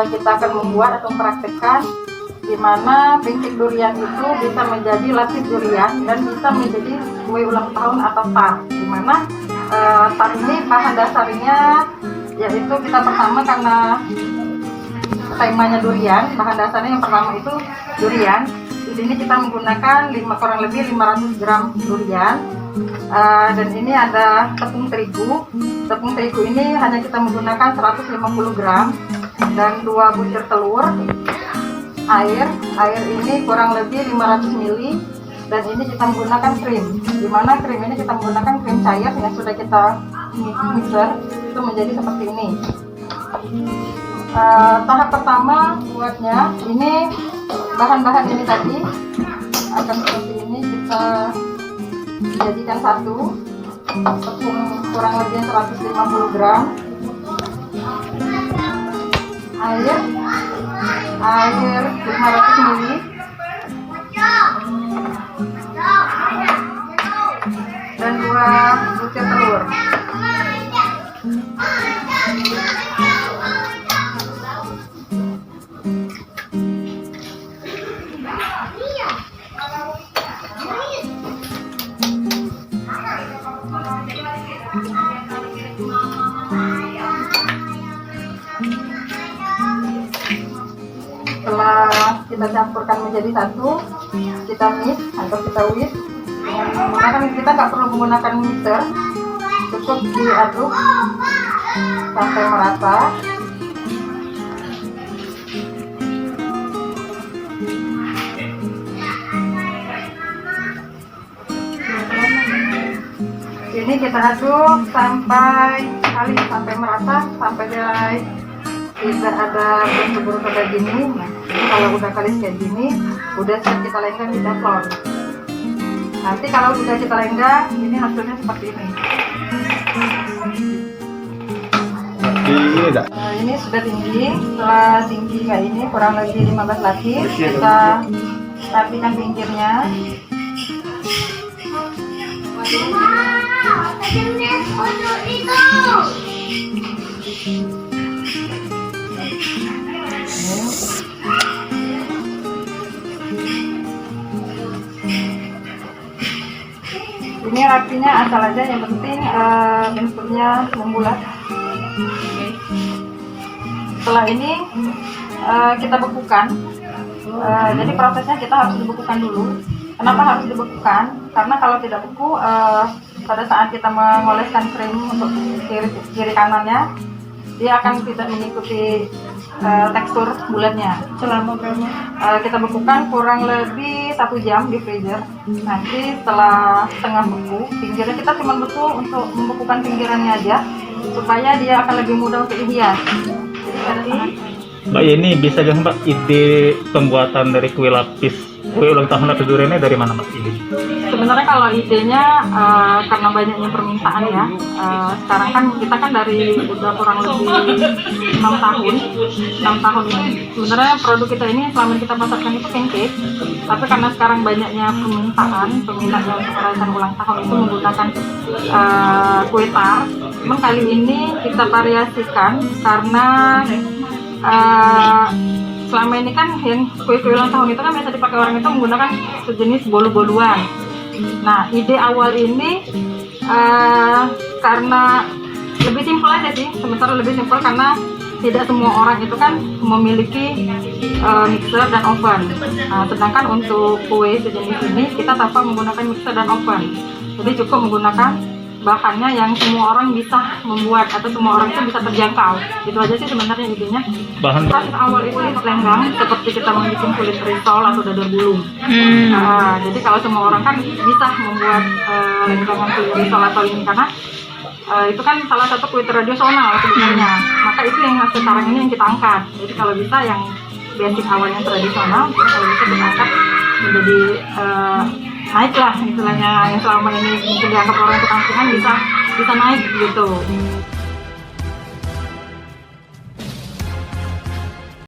kita akan membuat atau mempraktekkan gimana pincik durian itu bisa menjadi lapis durian dan bisa menjadi kue ulang tahun atau tart. Dimana tart ini bahan dasarnya yaitu kita pertama karena temanya durian, bahan dasarnya yang pertama itu durian. Di sini kita menggunakan kurang lebih 500 gram durian. Dan ini ada tepung terigu. Tepung terigu ini hanya kita menggunakan 150 gram dan 2 butir telur. Air ini kurang lebih 500 ml dan ini kita menggunakan krim. Dimana krim ini kita menggunakan krim cair yang sudah kita mixer itu menjadi seperti ini. Tahap pertama buatnya ini bahan-bahan ini tadi akan seperti ini, kita jadikan satu tepung kurang lebih 150 gram, air 500 ml dan 2 butir telur. Setelah kita campurkan menjadi satu, kita mix atau kita whisk. Kita nggak perlu menggunakan mixer, cukup diaduk sampai merata. Ini kita aduk sampai merata, sampai tidak ada bentuk kayak gini. Nah, ini kalau udah kalis kayak gini, udah siap kita lenggang di teflon. Nanti kalau udah kita lenggang, ini hasilnya seperti ini. Ini sudah tinggi. Setelah tinggi kayak ini, kurang lebih 15 lapis, kita rapikan pinggirnya. Ini rapinya asal aja, yang penting bentuknya membulat. Setelah ini kita bekukan. Jadi prosesnya kita harus dibekukan dulu. Kenapa harus dibekukan? Karena kalau tidak beku, pada saat kita mengoleskan krim untuk kiri kanannya, dia akan tidak mengikuti tekstur bulatnya. Selama berapa? Kita bekukan kurang lebih 1 jam di freezer. Nanti setelah setengah beku, pinggirnya kita cuma butuh untuk membekukan pinggirannya aja, supaya dia akan lebih mudah untuk dihias. Jadi Mbak, ini bisa jelaskan Mbak ide pembuatan dari kue ulang tahun lapis durian ini dari mana Mbak? Sebenarnya kalau idenya karena banyaknya permintaan ya. Sekarang kan kita kan dari udah kurang lebih 6 tahun. 6 tahun ini sebenarnya produk kita ini selama kita pasarkan itu pancake. Tapi karena sekarang banyaknya permintaan untuk perayaan ulang tahun itu menggunakan kue tart. Cuman kali ini kita variasikan karena selama ini kan yang kue-kue ulang tahun itu kan biasa dipakai orang itu menggunakan sejenis bolu-boluan. Nah, ide awal ini karena lebih simpel aja sih, sementara lebih simpel karena tidak semua orang itu kan memiliki mixer dan oven. Sedangkan untuk kue sejenis ini kita tanpa menggunakan mixer dan oven. Jadi cukup menggunakan bahannya yang semua orang bisa membuat atau semua orang itu bisa terjangkau. Itu aja sih sebenarnya idenya. Proses awal itu lenggang seperti kita membuat kulit risol atau dadar gulung. Jadi kalau semua orang kan bisa membuat lenggangan kulit risol atau ini karena itu kan salah satu kue tradisional sebenarnya. Maka itu yang sekarang ini yang kita angkat. Jadi kalau bisa yang basic awal yang tradisional, kalau bisa kita angkat menjadi naik lah istilahnya, yang selama ini mungkin dianggap orang tukang bisa naik gitu.